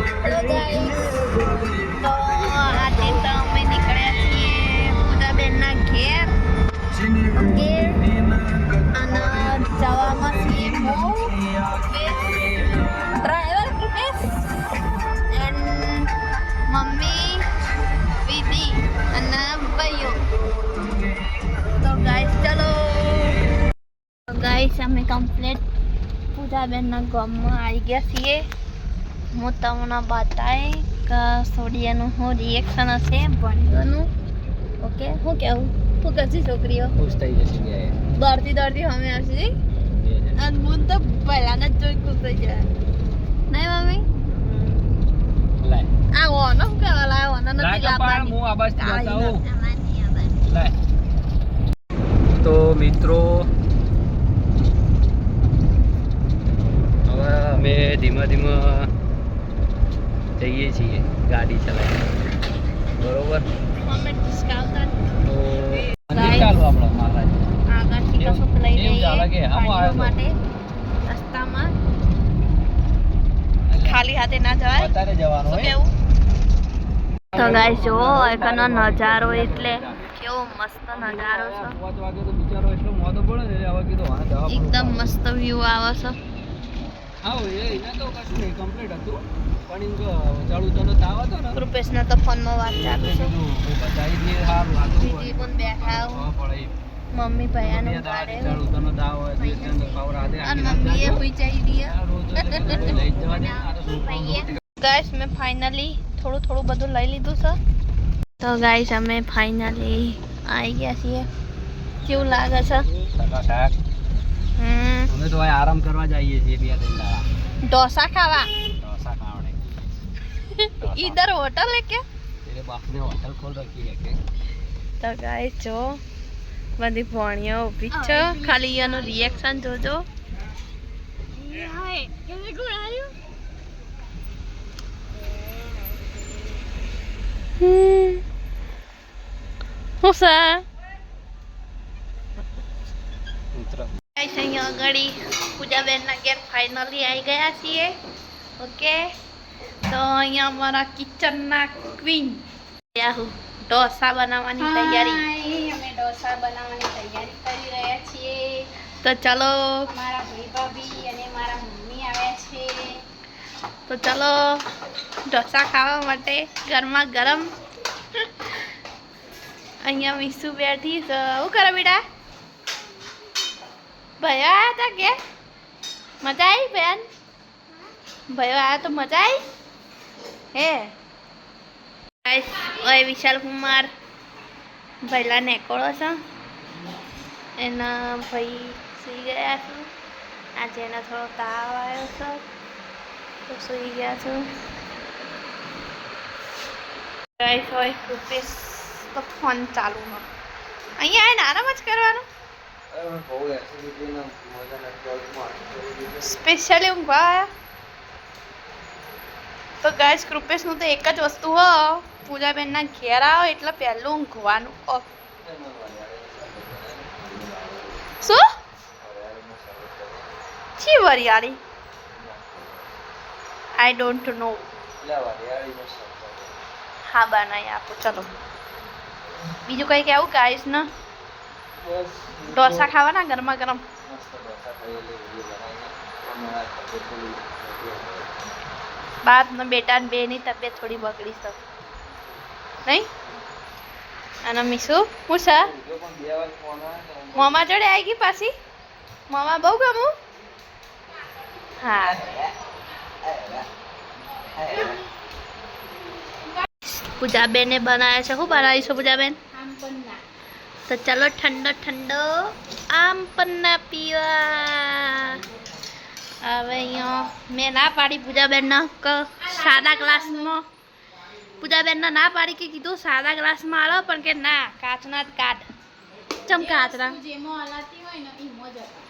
Hello guys, તો આજે તો અમે નીકળ્યા છીએ પૂજાબેનના ઘેર. ઓકે, અને જવામાં છીએ ડ્રાઈવર કૃપેશ એન્ડ મમ્મી વિધિ અને ભાઈઓ. તો ગાઈસ ચલો. તો ગાઈસ અમે કમ્પ્લીટ પૂજાબેનના ગામમાં આવી ગયા છીએ. હું તમને બતાવી કે સોડિયાનું શું રિએક્શન હશે ભણીઓનું. ઓકે, શું કહેવું? શું કરશે છોકરીઓ? ખુશ થઈ જશે કે દોડતી દોડતી અમે આવશે અને હું તો પહેલાના જ જોઈ ખુશ થઈ જાય. નહીં મમ્મી? લાય આ ઓનો શું કહેવા લાવ્યો? ઓનો નથી લાય લાવવાની. હું આ બસ બતાવું આવાની આવાની. લાય. તો મિત્રો હવે અમે ધીમા ધીમા જઈએ છીએ ગાડી ચલાવીને, બરોબર? અમે ડિસ્કાઉન્ટ તો ચાલો આપણે મહારાજ આગળથી કશુંક લઈ એવું ચાલે કે લઈએ આમાં ભાઈઓ આવ્યો માટે. રસ્તામાં ખાલી હાથે ના જવાય. અત્યારે જવાનું શું હોય. કેવું? તો ગાઈસ જો એકનો નજારો એટલે કેવો મસ્ત નજારો છે. 5 વાગે તો બિચારો એટલો મોડો પડે ને એટલે હવે કીધું હા દવા એકદમ મસ્ત વ્યૂ આવે છે. હા એને તો કશું નહીં, કમ્પ્લીટ હતું. પણ એમ કે ચાલુ તને તાવ હતો ને રૂપેશના તો ફોનમાં વાત ચાલુ છે. બતાવી દઈએ સારું હતું. દીદી પણ બેઠા મમ્મી ભૈયાનું ઉતારે ચાલુ તને તાવ હોય તો એને પાવર હાથે અને મમ્મીએ હુઈ જઈ દીયા. લઈ જવા દે. આ તો છોકરો ગાઈસ મેં ફાઇનલી થોડું બધું લઈ લીધું છે. તો ગાઈસ અમે ફાઇનલી આવી ગયા છીએ. કેવું લાગે છે? ટકાટક. અમે તો અહીં આરામ કરવા જઈએ છીએ 2-3 દાડા. ઢોસા ખાવા ઢોસા ખાવડે. ઈધર હોટલ હે કે? તેરે બાપ ને હોટલ ખોલ રખી હે કે? તો ગાઈસ જો બધી ભણ્યો ઊભી છે. ખાલી એનું રિએક્શન જોજો. હું સા મિત્ર અહીંયા આગળ પૂજાબેનના ઘેર ફાઇનલી આવી ગયા છીએ. ઓકે, તો અહીંયા અમારા કિચનના ક્વીન ઢોસા બનાવવાની તૈયારી. અમે ઢોસા બનાવવાની તૈયારી કરી રહ્યા છીએ. તો ચલો મારા ભાઈ ભાભી અને મારા મમ્મી આવ્યા છે. તો ચલો ઢોસા ખાવા માટે ગરમા ગરમ. અહીંયા મીસુ બેઠી છે. શું કરે બેટા? ભયો આવ્યા હતા કે મજા આવી બેન? ભયો આવ્યા તો મજા આવી હે? ઓય વિશાલ કુમાર ભૈલા નેકોળો છે. એના ભાઈ સુઈ ગયા છે. આજે એના થોડો તાવ આવ્યો છે તો સુઈ ગયા છે. ગાઈસ હોય રૂપેશ તો ફોન ચાલુ ન. અહીંયા આવીને આરામ જ કરવાનો. સ્પેશિયલી ઊંઘવા આવ્યા. તો ગાઈસ કૃપેશનું તો એક જ વસ્તુ હો, પૂજાબેનના ઘેર આવો એટલે પહેલું ઊંઘવાનું. શું છી વરિયાળી? I don't know. હા બનાવી આપો. ચલો બીજું કંઈ કહેવું ગાઈસ ને? ઢોસા ખાવાના ગરમા ગરમ. બાપ ને બેટા ને બેની તબિયત થોડી બગડી છે નહીં? અને મીસુ હું છે મામા જોડે આવી ગઈ પાછી. મામા બહુ ગમું. હા પૂજાબેને બનાવ્યા છે. શું બનાવીશું પૂજાબેન? આમ પણ ના. તો ચાલો ઠંડો ઠંડો આમ પન્ના પીવા. હવે અહીંયા મેં ના પાડી પૂજાબેનના સાદા ગ્લાસમાં. પૂજાબેનને ના પાડી કે કીધું સાદા ગ્લાસમાં આલો, પણ કે ના કાચના જ કાઢ. ચમ કાચના? જેમાં હલાતી હોય ને એમાં જ હતા.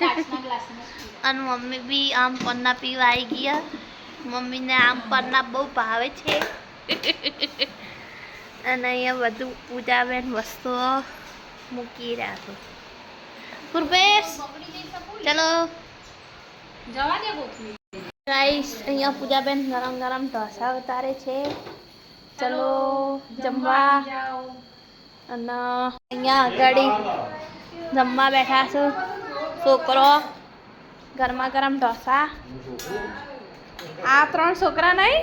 કાચના ગ્લાસમાં જ પીવા. અને મમ્મી બી આમ પન્ના પીવા આવી ગયા. મમ્મીને આમ પન્ના બહુ ભાવે છે. અને અહીંયા બધું પૂજાબેન વસ્તુઓ મૂકી રહ્યા છો. કૃપેશ બગડી જઈ શકું? ચલો જવા દે ગોખલી. ગાઈસ અહીંયા પૂજાબેન ગરમ ગરમ ઢોસા ઉતારે છે. ચલો જમવા. અને અહીંયા આગળ જમવા બેઠા છું. છોકરો ગરમા ગરમ ઢોસા. આ 3 છોકરા નહીં.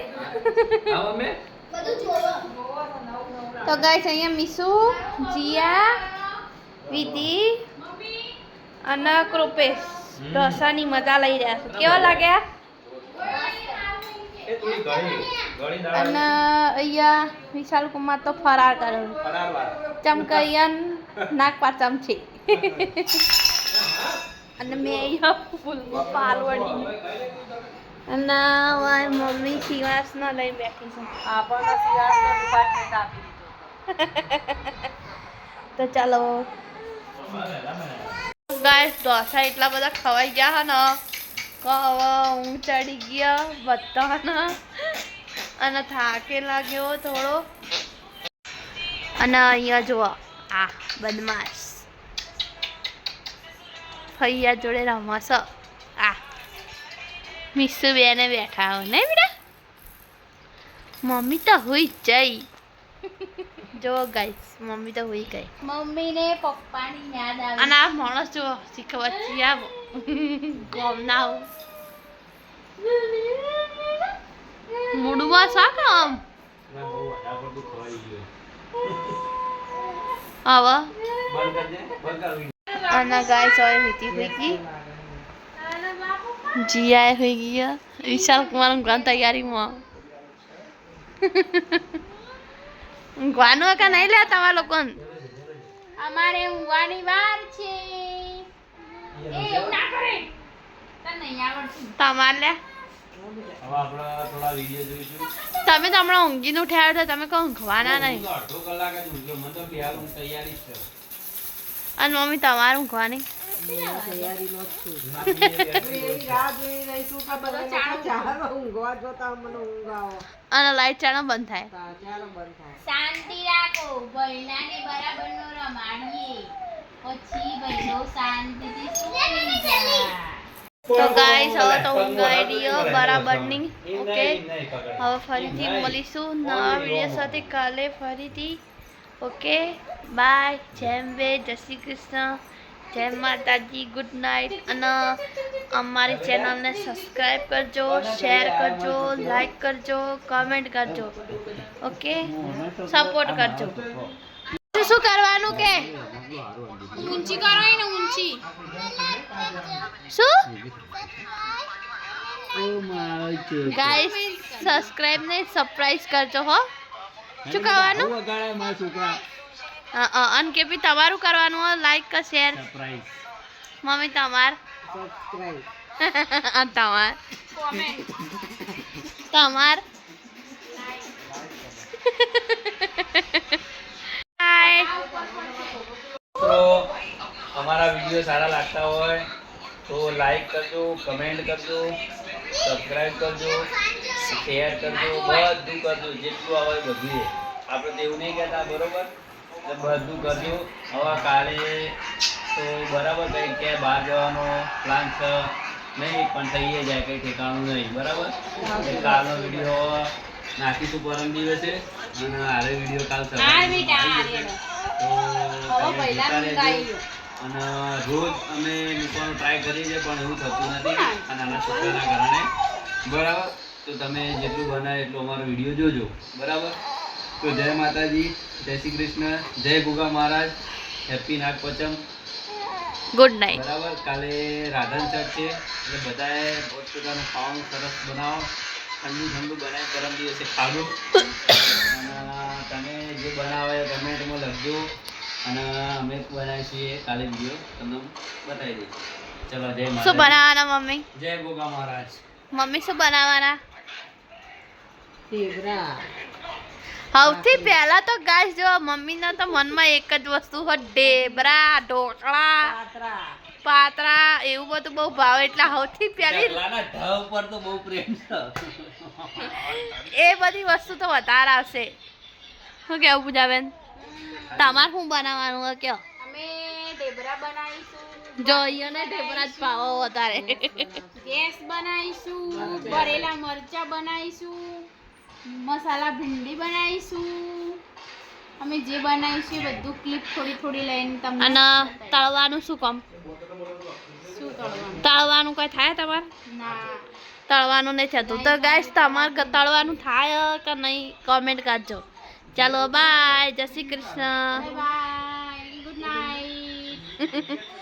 તો ગાઈસ અહીંયા મીસુ, જીયા, વિધિ અને કૃપેશ ઢોસાની મજા લઈ રહ્યા છે. કેવા લાગ્યા? અને અહીંયા વિશાલ કુમાર તો ફરાર કર્યો. ચમકૈયન નાક પાચમ છે. અને મેં અહીંયા ફૂલમાં પાલવડી. અને મારી મમ્મી શિવાસનો લઈ બેઠી છે. તો ચાલો ગાઈસ ઢોસા એટલા બધા ખવાઈ ગયા હે ને કે હવે ઊંઘ ચડી ગયા બધાને. અને થાકે લાગ્યો થોડો. અને અહીંયા જુઓ આ બદમાશ ફૈયા જોડે રમસ. આ મિસ્સુ બેને બેઠા હો નહીં બેટા. મમ્મી તો હુઈ જઈ. જો ગાઈસ મમ્મી તો હુઈ ગઈ. મમ્મીને પપ્પાની યાદ આવી. અને આ માણસ જો શીખવચ્છી આવો ગોમના આવું મૂડમાં શા કામ હવે. અને ગાઈસ હવે વીતી હુઈ ગઈ. જીયા હુઈ ગયા. વિશાલ કુમાર ઊંઘવાની તૈયારીમાં. ઊંઘવાનું કે નહીં લે તમારા લોકોને? અમારે ઊંઘવાની વાર છે. એ એવું ના કરે. તને નહીં આવડતું. તમારે લે તમે તો હમણાં ઊંઘીને ઉઠ્યા તો તમે કહો ઊંઘવાના નહીં. અને મમ્મી તમારે ઊંઘવાની? અને લાઈટ ચાલો બંધ થાય. શાંતિ રાખો. બૈલાને બરાબરનો રમાડીએ. પછી બૈલો શાંતિથી સૂઈ જાય. તો ગાઈસ હવે તો ઊંઘ આવી ગયો બરાબરની. ઓકે હવે ફરીથી મળીશું નવા વિડીયો સાથે કાલે ફરીથી. Okay bye. જય અંબે, જય શ્રી કૃષ્ણ, જય માતાજી, ગુડ નાઇટ. અને અમારી ચેનલને સબસ્ક્રાઈબ કરજો, શેર કરજો, લાઈક કરજો, કમેન્ટ કરજો. ઓકે સપોર્ટ કરજો. શું કરવાનું કે ઊંચી કરો ને ઊંચી. શું ગાઈસ સબસ્ક્રાઇબ ને સરપ્રાઈઝ કરજો હો. શું કરવાનું? અન કે ભી તમારું કરવાનું હો. લાઈક કે શેર. મમ્મી તમાર તમાર તમાર હાય. અમારા વિડીયો સારા લાગતા હોય તો લાઈક કરજો, કમેન્ટ કરજો, સબસ્ક્રાઈબ કરજો, શેર કરજો, બધું કરજો. જેટલું આવે બધું. આપણે તો એવું નહીં કહેતા બરોબર. બધું કરજો. હવે કાલે તો બરાબર કંઈ કે બહાર જવાનો પ્લાન છે નહીં, પણ થઈ જાય કંઈ ઠેકાણું નહીં બરાબર. કાલનો વિડીયો નાખીશું પરમ દિવસે. અને હારે વિડીયો કાલ સવારે તો તમે જોતા રહેજો. અને રોજ અમે મૂકવાનો ટ્રાય કરીએ છીએ પણ એવું થતું નથી આ નાના છોકરાના કારણે બરાબર. તો તમે જેટલું બનાવે એટલું અમારો વિડીયો જોજો બરાબર. તો જય માતાજી, જય શ્રી કૃષ્ણ, જય ગુગા મહારાજ, હેપી નાગપંચમ. ગુડ નાઇટ બરાબર. કાલે રાધન ચઢ છે એટલે બધાએ પોતપોતાનું ખાવાનું સરસ બનાવો. ઠંડુ ઠંડુ બનાવી પરમ દિવસે ખાધું. અને તમે જે બનાવે કમેન્ટમાં લખજો. અને અમે બનાવીએ છીએ કાલે વિડીયો તમને બતાવી દઈશું. ચલો જય શું માતા, બનાવવાના મમ્મી? જય ગોગા મહારાજ. મમ્મી શું બનાવવાના? સૌથી પહેલા તો ગાઈસ જો મમ્મીના તો મનમાં એક જ વસ્તુ હોય ઢેબરા, ઢોકળા, પાતરા એવું બધું બહુ ભાવે. એટલે સૌથી પહેલી પહેલાના ઢ ઉપર તો બહુ પ્રેમ છે. એ બધી વસ્તુ તો વધારે આવશે. શું કેવું પૂજાબેન? તમારે શું બનાવવાનું હોય કયો? અમે ઢેબરા બનાવીશું, જો અહીંયા ઢેબરા જ પાવો વધારે ગેસ બનાવીશું, ભરેલા મરચા બનાવીશું, મસાલા ભીંડી બનાવીશું. અમે જે બનાવીશું એ બધું ક્લિપ થોડી થોડી લઈને તમને અને તળવાનું શું કામ શું કરવાનું તળવાનું કઈ થાય તમારે ના તળવાનું નહીં થતું તો ગાઈસ તમારે તળવાનું થાય કે નહીં કોમેન્ટ કરજો ચાલો બાય જય Shri Krishna bye bye good night